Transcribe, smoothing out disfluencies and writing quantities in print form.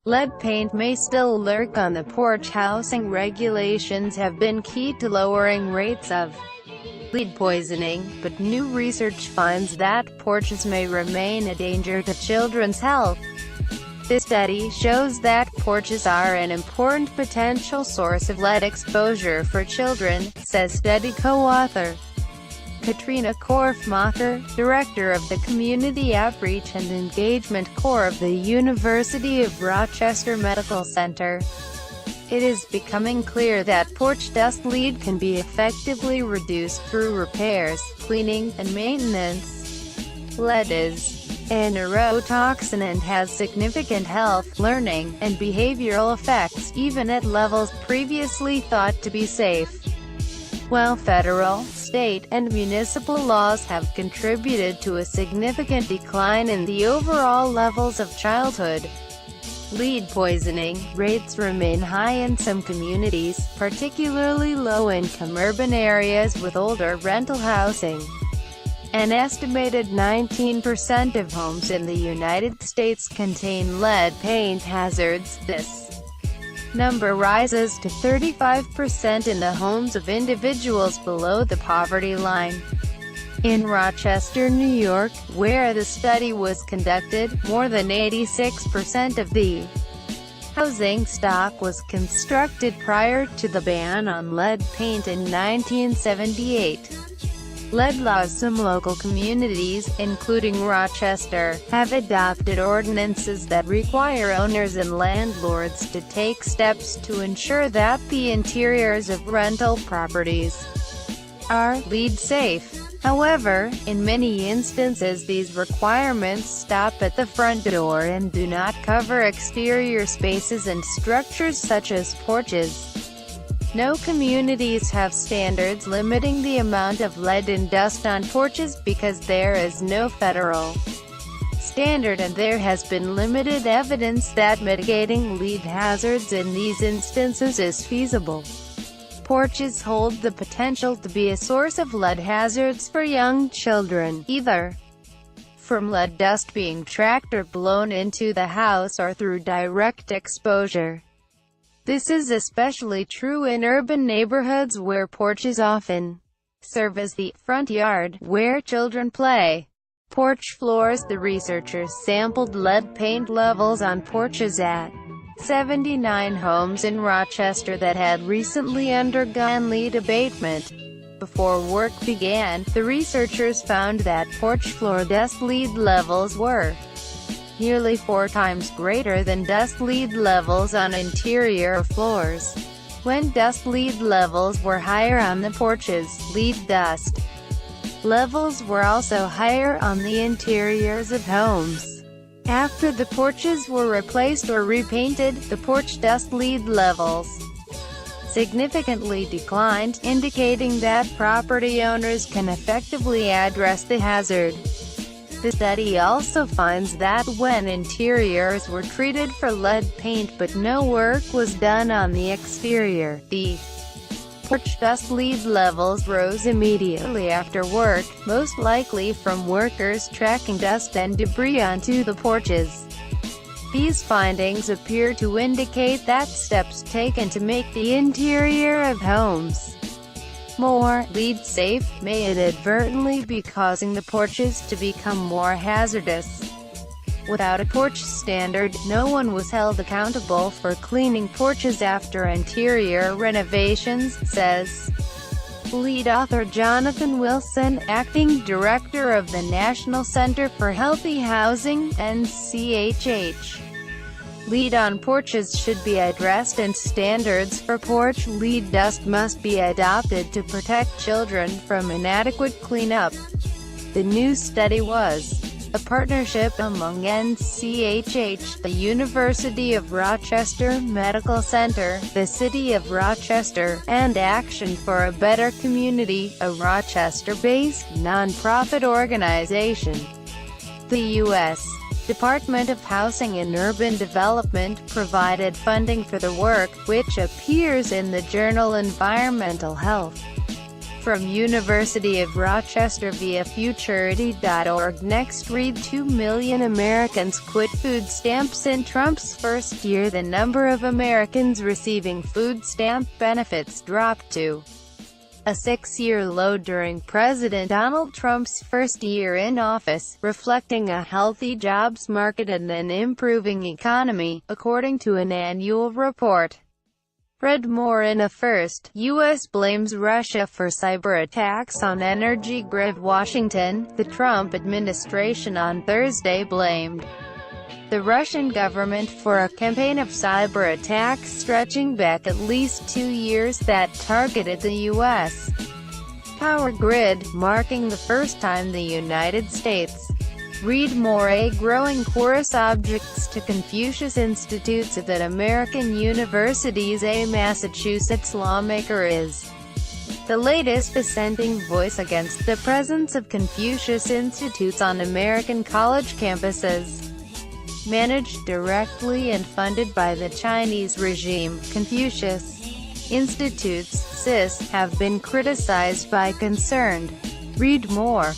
Lead paint may still lurk on the porch. Housing regulations have been key to lowering rates of lead poisoning, but new research finds that porches may remain a danger to children's health. This study shows that porches are an important potential source of lead exposure for children, says study co-author Katrina Korfmacher, director of the Community Outreach and Engagement Core of the University of Rochester Medical Center. It is becoming clear that porch dust lead can be effectively reduced through repairs, cleaning, and maintenance. Lead is a neurotoxin and has significant health, learning, and behavioral effects, even at levels previously thought to be safe. While federal, state, and municipal laws have contributed to a significant decline in the overall levels of childhood lead poisoning, rates remain high in some communities, particularly low-income urban areas with older rental housing. An estimated 19% of homes in the United States contain lead paint hazards. This number rises to 35% in the homes of individuals below the poverty line. In Rochester, New York, where the study was conducted, more than 86% of the housing stock was constructed prior to the ban on lead paint in 1978. Lead laws. Some local communities, including Rochester, have adopted ordinances that require owners and landlords to take steps to ensure that the interiors of rental properties are lead safe. However, in many instances these requirements stop at the front door and do not cover exterior spaces and structures such as porches. No communities have standards limiting the amount of lead and dust on porches because there is no federal standard, and there has been limited evidence that mitigating lead hazards in these instances is feasible. Porches hold the potential to be a source of lead hazards for young children, either from lead dust being tracked or blown into the house or through direct exposure. This is especially true in urban neighborhoods where porches often serve as the front yard where children play. Porch floors. The researchers sampled lead paint levels on porches at 79 homes in Rochester that had recently undergone lead abatement. Before work began, the researchers found that porch floor dust lead levels were nearly 4 times greater than dust lead levels on interior floors. When dust lead levels were higher on the porches, lead dust levels were also higher on the interiors of homes. After the porches were replaced or repainted, the porch dust lead levels significantly declined, indicating that property owners can effectively address the hazard. The study also finds that when interiors were treated for lead paint but no work was done on the exterior, the porch dust lead levels rose immediately after work, most likely from workers tracking dust and debris onto the porches. These findings appear to indicate that steps taken to make the interior of homes more lead safe may inadvertently be causing the porches to become more hazardous. Without a porch standard, no one was held accountable for cleaning porches after interior renovations, says lead author Jonathan Wilson, acting director of the National Center for Healthy Housing, NCHH. Lead on porches should be addressed and standards for porch lead dust must be adopted to protect children from inadequate cleanup. The new study was a partnership among NCHH, the University of Rochester Medical Center, the City of Rochester, and Action for a Better Community, a Rochester-based, nonprofit organization. The U.S. Department of Housing and Urban Development provided funding for the work, which appears in the journal Environmental Health. from University of Rochester via Futurity.org. Next, read 2 million Americans quit food stamps in Trump's first year. The number of Americans receiving food stamp benefits dropped to a 6-year low during President Donald Trump's first year in office, reflecting a healthy jobs market and an improving economy, according to an annual report. Read more in a first. U.S. blames Russia for cyber attacks on energy grid. Washington. The Trump administration on Thursday blamed the Russian government for a campaign of cyber attacks stretching back at least 2 years that targeted the U.S. power grid, marking the first time the United States. Read more. A growing chorus objects to Confucius Institutes at American universities. A Massachusetts lawmaker is the latest dissenting voice against the presence of Confucius Institutes on American college campuses. Managed directly and funded by the Chinese regime, Confucius Institutes, CIS, have been criticized by concerned. Read more.